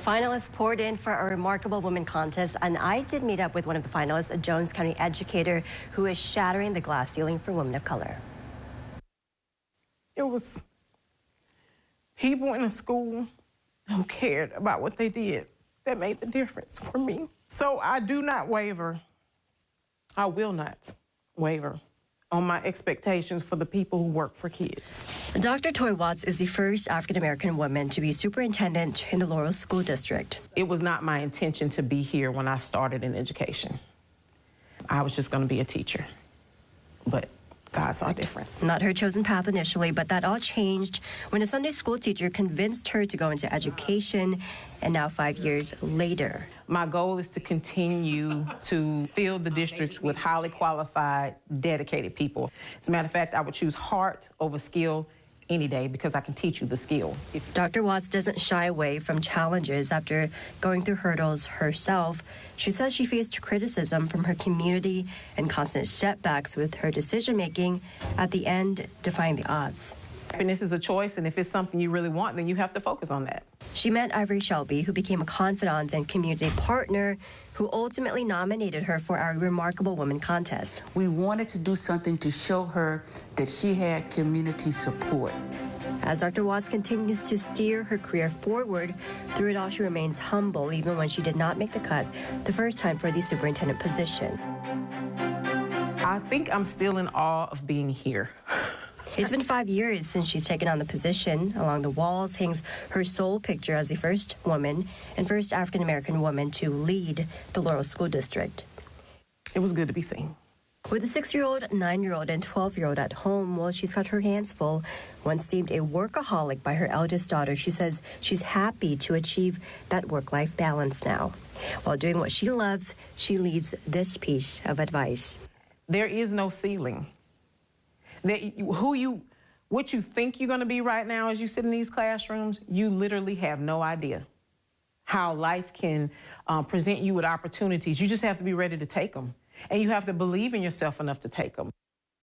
finalists poured in for a Remarkable Woman contest, and I did meet up with one of the finalists, a Jones County educator who is shattering the glass ceiling for women of color. It was people in the school who cared about what they did that made the difference for me. So I do not waver. I will not waver on my expectations for the people who work for kids. Dr. Toy Watts is the first African-American woman to be superintendent in the Laurel School District. It was not my intention to be here when I started in education. I was just going to be a teacher, but God saw different. Not her chosen path initially, but that all changed when a Sunday school teacher convinced her to go into education, and now 5 years later. My goal is to continue to fill the districts with highly qualified, dedicated people. As a matter of fact, I would choose heart over skill any day because I can teach you the skill. Dr. Watts doesn't shy away from challenges after going through hurdles herself. She says she faced criticism from her community and constant setbacks with her decision-making, at the end defying the odds. Happiness is a choice, and if it's something you really want, then you have to focus on that. She met Ivory Shelby, who became a confidant and community partner, who ultimately nominated her for our Remarkable Woman contest. We wanted to do something to show her that she had community support. As Dr. Watts continues to steer her career forward, through it all she remains humble, even when she did not make the cut the first time for the superintendent position. I think I'm still in awe of being here. It's been 5 years since she's taken on the position. Along the walls hangs her sole picture as the first woman and first African-American woman to lead the Laurel School District. It was good to be seen. With a 6-year-old, 9-year-old, and 12-year-old at home, well, she's got her hands full. Once deemed a workaholic by her eldest daughter, she says she's happy to achieve that work-life balance now. While doing what she loves, she leaves this piece of advice. There is no ceiling. What you think you're going to be right now as you sit in these classrooms, you literally have no idea how life can present you with opportunities. You just have to be ready to take them, and you have to believe in yourself enough to take them.